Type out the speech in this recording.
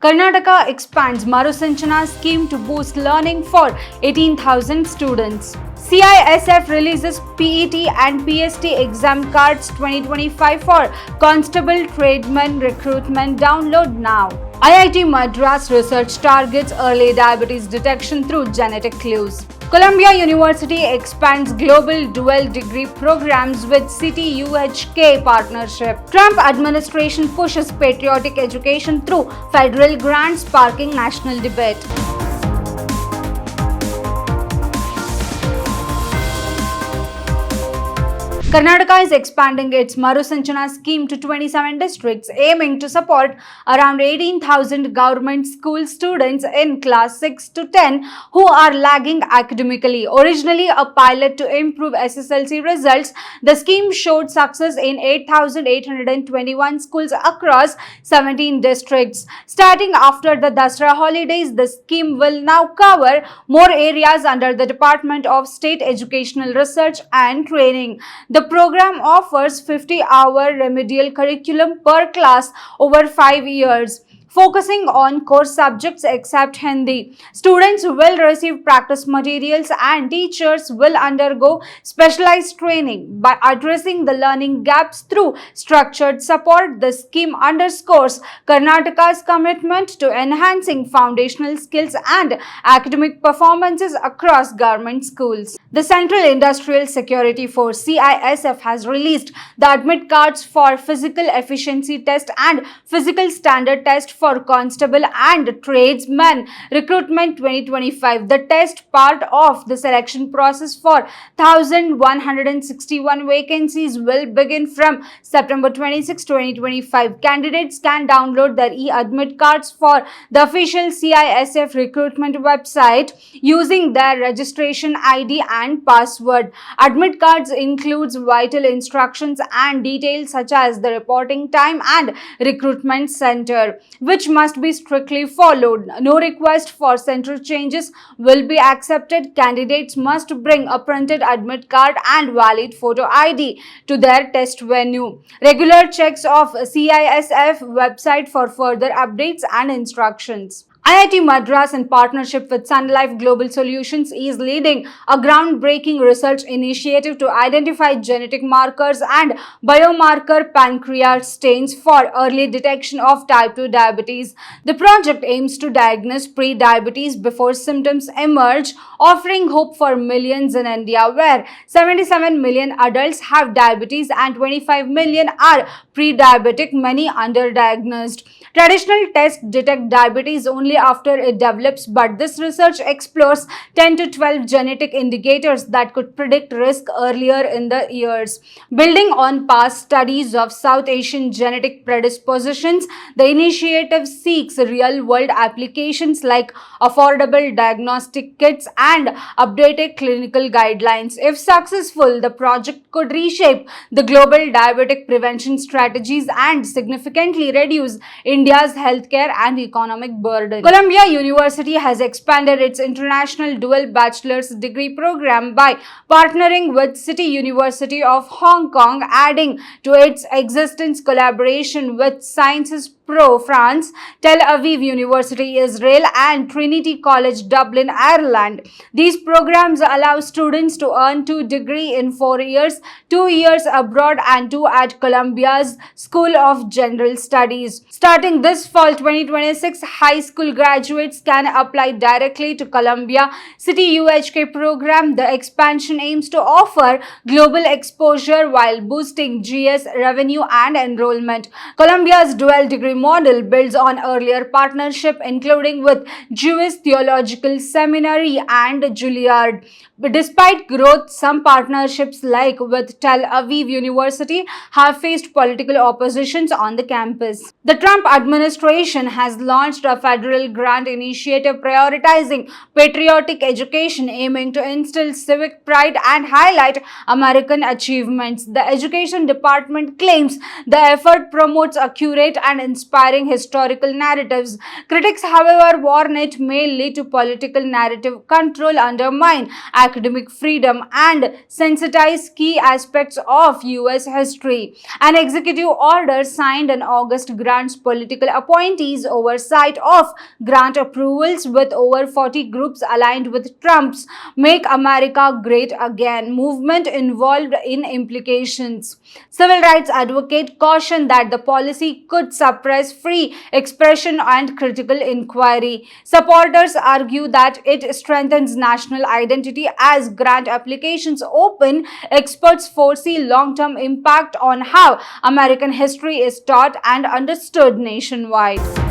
Karnataka expands Marusanchana scheme to boost learning for 18,000 students. CISF releases PET and PST exam cards 2025 for constable tradesman recruitment. Download now. IIT Madras research targets early diabetes detection through genetic clues. Columbia University expands global dual degree programs with City UHK partnership. Trump administration pushes patriotic education through federal grants, sparking national debate. Karnataka is expanding its Marusanchana scheme to 27 districts, aiming to support around 18,000 government school students in class 6 to 10 who are lagging academically. Originally a pilot to improve SSLC results, the scheme showed success in 8,821 schools across 17 districts. Starting after the Dasra holidays, the scheme will now cover more areas under the Department of State Educational Research and Training. The program offers 50-hour remedial curriculum per class over 5 years, focusing on core subjects except Hindi. Students will receive practice materials and teachers will undergo specialized training. By addressing the learning gaps through structured support, the scheme underscores Karnataka's commitment to enhancing foundational skills and academic performances across government schools. The Central Industrial Security Force (CISF) has released the admit cards for physical efficiency test and physical standard test for constable and tradesman recruitment 2025. The test, part of the selection process for 1,161 vacancies, will begin from September 26, 2025. Candidates can download their e-admit cards for the official CISF recruitment website using their registration ID and password. Admit cards includes vital instructions and details such as the reporting time and recruitment center, which must be strictly followed. No request for center changes will be accepted. Candidates must bring a printed admit card and valid photo ID to their test venue. Regular checks of CISF website for further updates and instructions. IIT Madras, in partnership with Sun Life Global Solutions, is leading a groundbreaking research initiative to identify genetic markers and biomarker pancreas stains for early detection of type 2 diabetes. The project aims to diagnose pre-diabetes before symptoms emerge, offering hope for millions in India, where 77 million adults have diabetes and 25 million are pre-diabetic, many underdiagnosed. Traditional tests detect diabetes only after it develops, but this research explores 10 to 12 genetic indicators that could predict risk earlier in the years. Building on past studies of South Asian genetic predispositions, the initiative seeks real-world applications like affordable diagnostic kits and updated clinical guidelines. If successful, the project could reshape the global diabetic prevention strategies and significantly reduce India's healthcare and economic burden. Columbia University has expanded its international dual bachelor's degree program by partnering with City University of Hong Kong, adding to its existence collaboration with Sciences Po France, Tel Aviv University Israel, and Trinity College Dublin, Ireland. These programs allow students to earn 2 degrees in 4 years, 2 years abroad and 2 at Columbia's School of General Studies. Starting this fall 2026, high school graduates can apply directly to Columbia City UHK program. The expansion aims to offer global exposure while boosting GS revenue and enrollment. Columbia's dual degree model builds on earlier partnership, including with Jewish Theological Seminary and Juilliard. But despite growth, some partnerships like with Tel Aviv University have faced political oppositions on the campus. The Trump administration has launched a federal grant initiative prioritizing patriotic education, aiming to instill civic pride and highlight American achievements. The Education Department claims the effort promotes accurate and inspiring inspiring historical narratives. Critics, however, warn it may lead to political narrative control, undermine academic freedom, and sensitize key aspects of US history. An executive order signed in August grants political appointees oversight of grant approvals, with over 40 groups aligned with Trump's Make America Great Again movement involved in implications. Civil rights advocates caution that the policy could suppress free expression and critical inquiry. Supporters argue that it strengthens national identity as grant applications open. Experts foresee long-term impact on how American history is taught and understood nationwide.